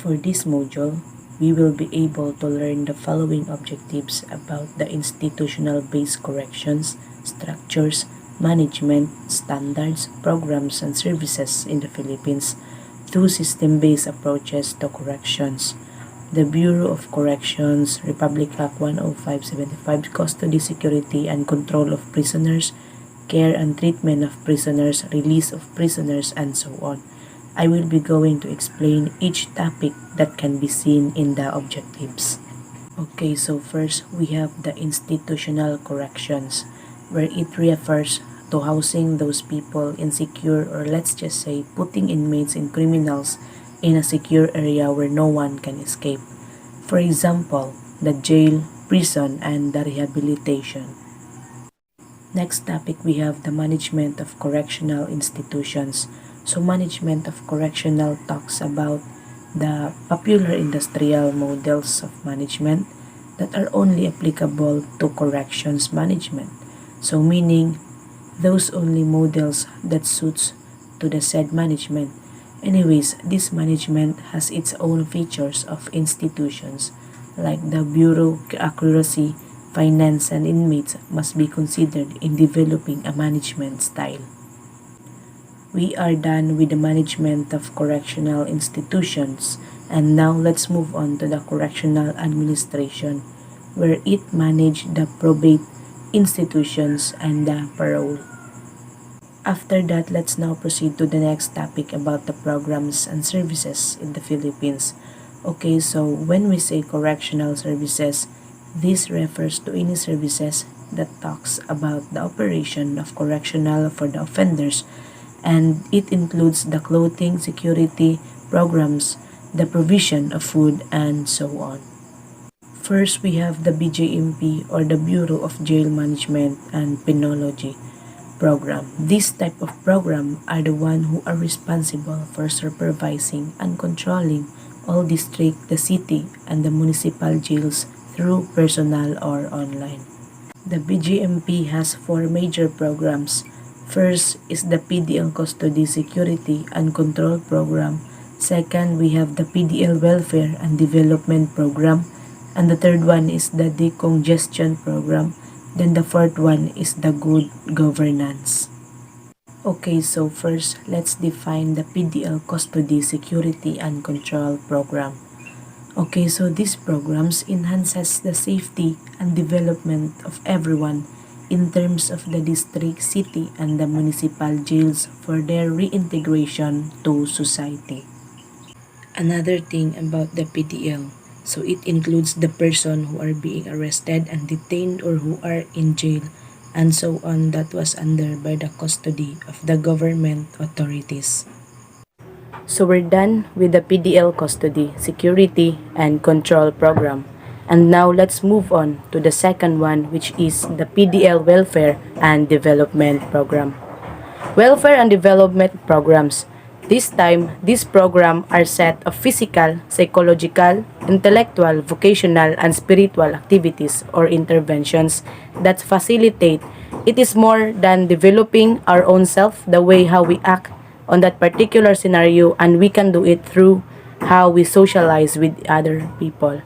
For this module, we will be able to learn the following objectives about the institutional-based corrections, structures, management, standards, programs, and services in the Philippines through system-based approaches to corrections. The Bureau of Corrections, Republic Act 10575, Custody, Security, and Control of Prisoners, Care and Treatment of Prisoners, Release of Prisoners, and so on. I will be going to explain each topic that can be seen in the objectives. Okay, so first we have the institutional corrections, where it refers to housing those people in secure, or let's just say putting inmates and criminals in a secure area where no one can escape. For example, the jail, prison, and the rehabilitation. Next topic, we have the management of correctional institutions. So management of correctional talks about the popular industrial models of management that are only applicable to corrections management. So meaning those only models that suits to the said management. Anyways, this management has its own features of institutions like the bureaucracy, finance, and inmates must be considered in developing a management style. We are done with the management of correctional institutions, and now let's move on to the correctional administration, where it manages the probate institutions and the parole. After that, let's now proceed to the next topic about the programs and services in the Philippines. Okay, so when we say correctional services, this refers to any services that talks about the operation of correctional for the offenders, and it includes the clothing, security, programs, the provision of food, and so on. First, we have the BJMP, or the Bureau of Jail Management and Penology program. This type of program are the one who are responsible for supervising and controlling all district, the city, and the municipal jails through personal or online. The BJMP has 4 major programs. First is the PDL Custody, Security, and Control Program. Second, we have the PDL Welfare and Development Program. And the third one is the Decongestion Program. Then the fourth one is the Good Governance. Okay, so first, let's define the PDL Custody, Security, and Control Program. Okay, so these programs enhances the safety and development of everyone in terms of the district, city, and the municipal jails for their reintegration to society. Another thing about the PDL, so it includes the person who are being arrested and detained or who are in jail and so on, that was under by the custody of the government authorities. So we're done with the PDL Custody, Security, and Control Program. And now let's move on to the second one, which is the PDL Welfare and Development Program. Welfare and Development Programs. This time, these programs are set of physical, psychological, intellectual, vocational, and spiritual activities or interventions that facilitate. It is more than developing our own self, the way how we act on that particular scenario, and we can do it through how we socialize with other people.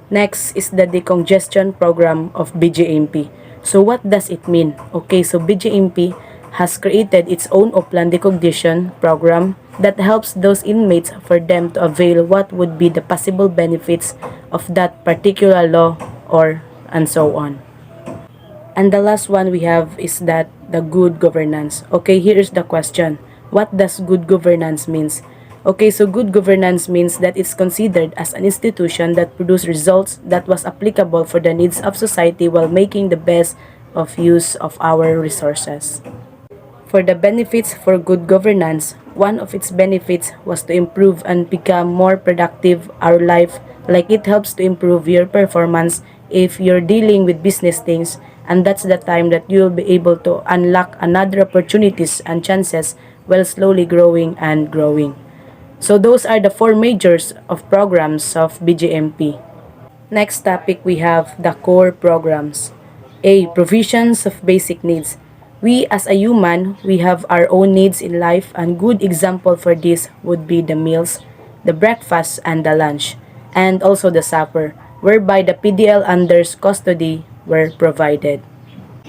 Next is the decongestion program of BJMP. So what does it mean? Okay, so BJMP has created its own Oplan decongestion program that helps those inmates for them to avail what would be the possible benefits of that particular law or and so on. And the last one we have is that the good governance. Okay, here is the question. What does good governance means? Okay, so good governance means that it's considered as an institution that produces results that was applicable for the needs of society while making the best of use of our resources. For the benefits for good governance, one of its benefits was to improve and become more productive our life, like it helps to improve your performance if you're dealing with business things, and that's the time that you'll be able to unlock another opportunities and chances while slowly growing and growing. So those are the 4 majors of programs of BJMP. Next topic, we have the core programs. A. Provisions of basic needs. We as a human, we have our own needs in life, and good example for this would be the meals, the breakfast and the lunch, and also the supper, whereby the PDL under's custody were provided.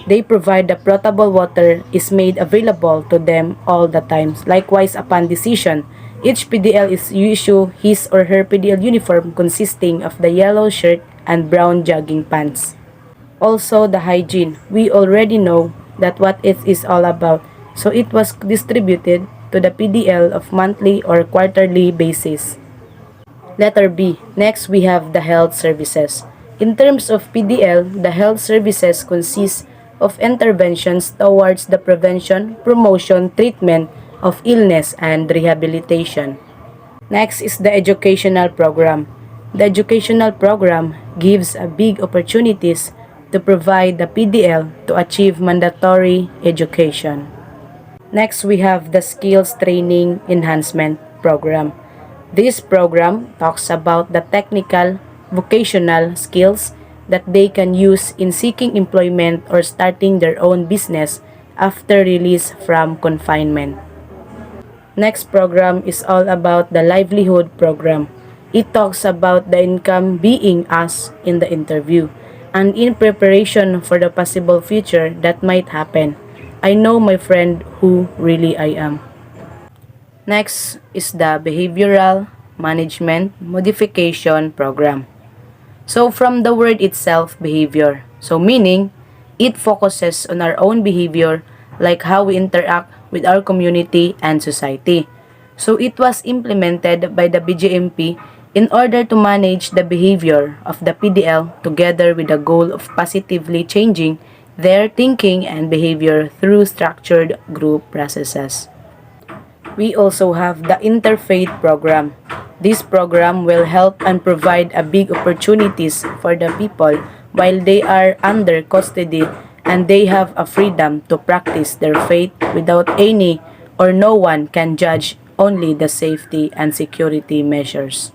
They provide the potable water is made available to them all the times. Likewise, upon decision, each PDL is issue his or her PDL uniform consisting of the yellow shirt and brown jogging pants. Also, the hygiene. We already know that what it is all about, so it was distributed to the PDL of monthly or quarterly basis. Letter B. Next, we have the health services. In terms of PDL, the health services consist of interventions towards the prevention, promotion, treatment of illness, and rehabilitation. Next is the educational program. The educational program gives a big opportunities to provide the PDL to achieve mandatory education. Next, we have the skills training enhancement program. This program talks about the technical, vocational skills that they can use in seeking employment or starting their own business after release from confinement. Next program is all about the livelihood program. It talks about the income being asked in the interview and in preparation for the possible future that might happen. I know my friend who really I am. Next is the behavioral management modification program. So from the word itself, behavior. So meaning, it focuses on our own behavior like how we interact with our community and society. So it was implemented by the BJMP in order to manage the behavior of the PDL together with the goal of positively changing their thinking and behavior through structured group processes. We also have the interfaith program. This program will help and provide a big opportunities for the people while they are under custody and they have a freedom to practice their faith without any or no one can judge, only the safety and security measures.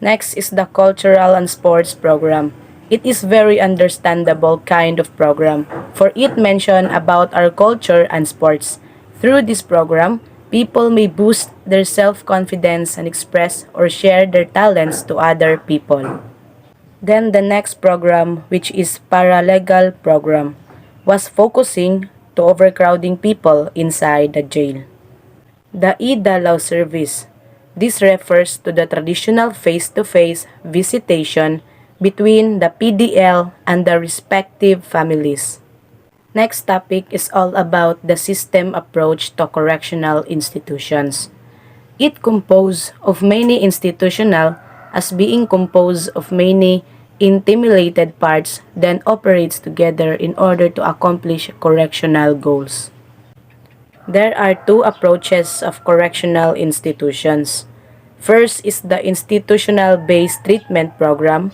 Next is the cultural and sports program. It is very understandable kind of program for it mention about our culture and sports. Through this program, people may boost their self-confidence and express or share their talents to other people. Then the next program, which is paralegal program, was focusing to overcrowding people inside the jail. The e-Dalaw service. This refers to the traditional face-to-face visitation between the PDL and the respective families. Next topic is all about the system approach to correctional institutions. It composed of many institutional as being composed of many interrelated parts then operates together in order to accomplish correctional goals. There are two approaches of correctional institutions. First is the institutional-based treatment program.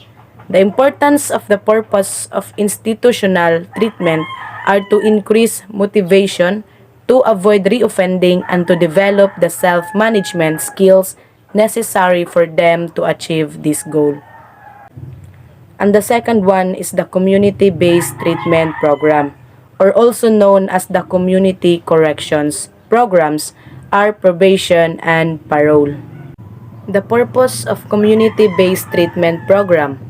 The importance of the purpose of institutional treatment are to increase motivation, to avoid reoffending, and to develop the self-management skills necessary for them to achieve this goal. And the second one is the community-based treatment program, or also known as the community corrections programs, are probation and parole. The purpose of community-based treatment program.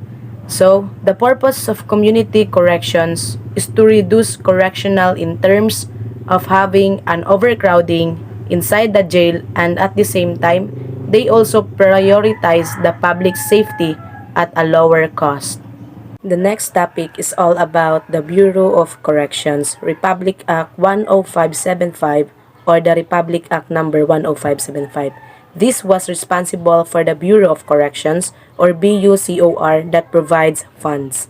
So, the purpose of community corrections is to reduce correctional in terms of having an overcrowding inside the jail, and at the same time, they also prioritize the public safety at a lower cost. The next topic is all about the Bureau of Corrections, Republic Act 10575 or the Republic Act number 10575. This was responsible for the Bureau of Corrections or BUCOR that provides funds.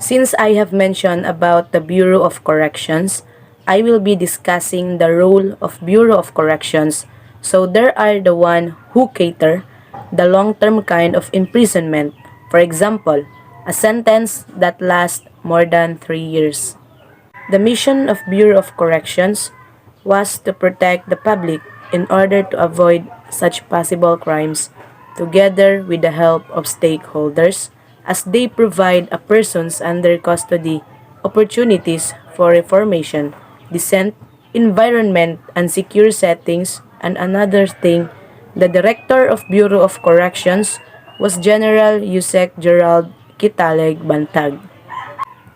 Since I have mentioned about the Bureau of Corrections, I will be discussing the role of Bureau of Corrections. So there are the one who cater the long-term kind of imprisonment. For example, a sentence that lasts more than 3 years. The mission of Bureau of Corrections was to protect the public in order to avoid such possible crimes, together with the help of stakeholders, as they provide a persons under custody opportunities for reformation, decent environment, and secure settings. And another thing The Director of Bureau of Corrections was General Yusek Gerald Kitaleg Bantag.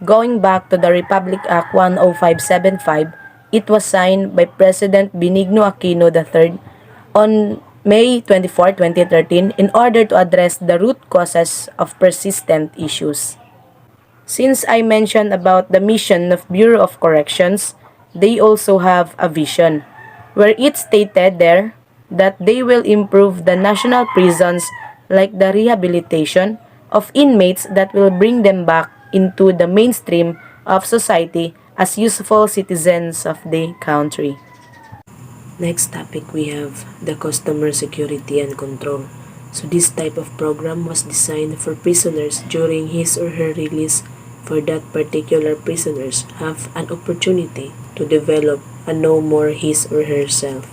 Going back to the Republic Act 10575, it was signed by President Benigno Aquino III on May 24, 2013 in order to address the root causes of persistent issues. Since I mentioned about the mission of Bureau of Corrections, they also have a vision, where it stated there that they will improve the national prisons like the rehabilitation of inmates that will bring them back into the mainstream of society as useful citizens of the country. Next topic we have the customer security and control. So this type of program was designed for prisoners during his or her release for that particular prisoners have an opportunity to develop and know more his or herself.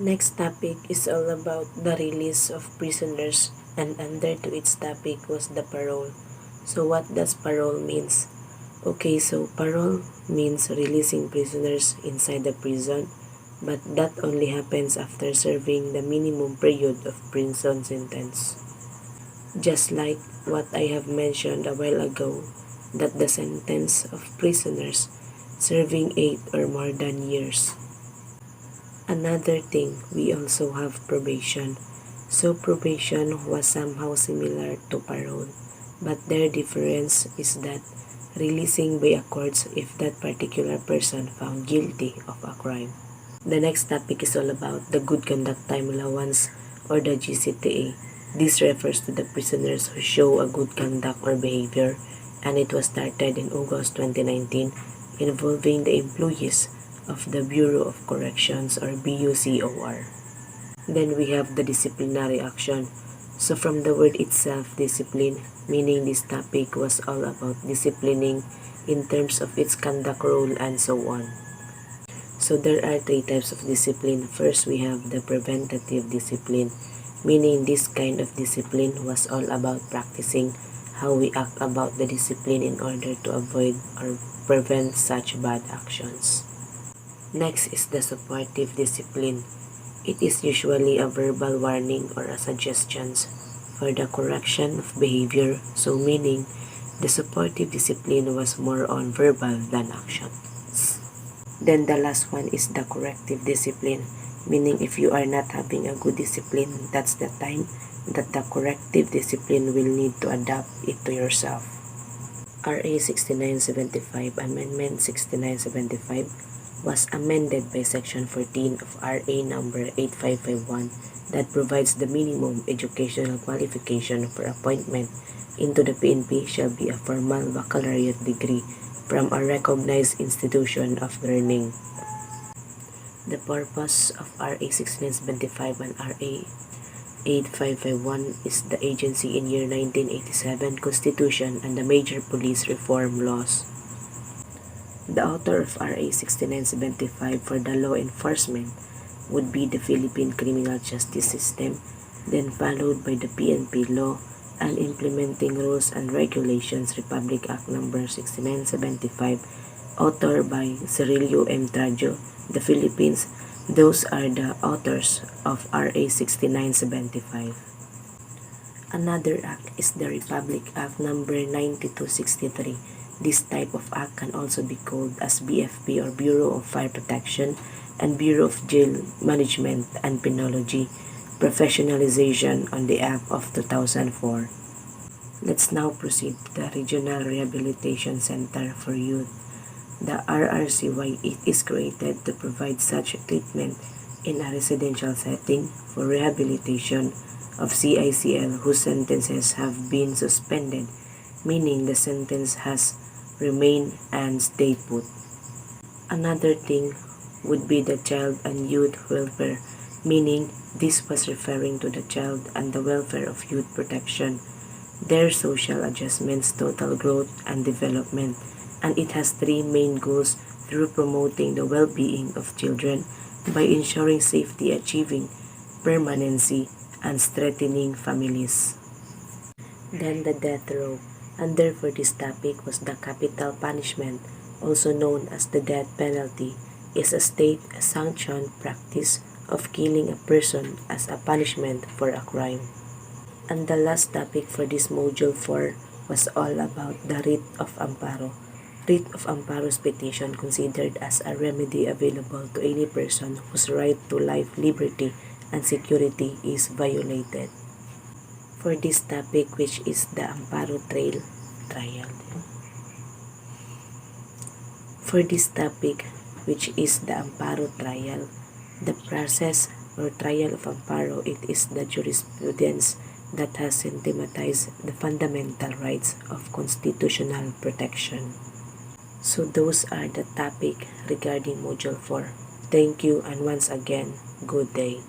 Next topic is all about the release of prisoners and under to its topic was the parole. So what does parole means? Okay, so parole means releasing prisoners inside the prison, but that only happens after serving the minimum period of prison sentence. Just like what I have mentioned a while ago, that the sentence of prisoners serving 8 or more than years. Another thing, we also have probation. So probation was somehow similar to parole, but their difference is that releasing by a court if that particular person found guilty of a crime. The next topic is all about the Good Conduct Time Allowance or the GCTA. This refers to the prisoners who show a good conduct or behavior, and it was started in August 2019 involving the employees of the Bureau of Corrections or BUCOR. Then we have the disciplinary action. So from the word itself, discipline, meaning this topic was all about disciplining in terms of its conduct role and so on. So there are 3 types of discipline. First, we have the preventative discipline, meaning this kind of discipline was all about practicing how we act about the discipline in order to avoid or prevent such bad actions. Next is the supportive discipline. It is usually a verbal warning or a suggestions for the correction of behavior, so meaning the supportive discipline was more on verbal than actions. Then the last one is the corrective discipline, meaning if you are not having a good discipline, that's the time that the corrective discipline will need to adapt it to yourself. RA 6975, Amendment 6975 was amended by Section 14 of RA number 8551 that provides the minimum educational qualification for appointment into the PNP shall be a formal baccalaureate degree from a recognized institution of learning. The purpose of RA 6975 and RA 8551 is the agency in year 1987 Constitution and the major police reform laws. The author of RA 6975 for the law enforcement would be the Philippine Criminal Justice System, then followed by the PNP law and implementing rules and regulations Republic Act number 6975, authored by Cirilio M. Trajo, the Philippines. Those are the authors of RA 6975. Another act is the Republic Act number 9263. This type of act can also be called as BFP or Bureau of Fire Protection and Bureau of Jail Management and Penology, professionalization on the Act of 2004. Let's now proceed to the Regional Rehabilitation Center for Youth. The RRCY, it is created to provide such treatment in a residential setting for rehabilitation of CICL whose sentences have been suspended, meaning the sentence has remained and stayed put. Another thing would be the child and youth welfare, meaning this was referring to the child and the welfare of youth protection, their social adjustments, total growth and development, and it has 3 main goals through promoting the well-being of children by ensuring safety, achieving permanency, and strengthening families. Then the death row. Under for this topic was the capital punishment, also known as the death penalty, is a state-sanctioned practice of killing a person as a punishment for a crime. And the last topic for this Module 4 was all about the writ of amparo. Writ of amparo's petition considered as a remedy available to any person whose right to life, liberty, and security is violated. For this topic, which is the Amparo Trial. For this topic, which is the Amparo Trial, the process or trial of amparo, it is the jurisprudence that has systematized the fundamental rights of constitutional protection. So those are the topic regarding Module 4. Thank you, and once again, good day.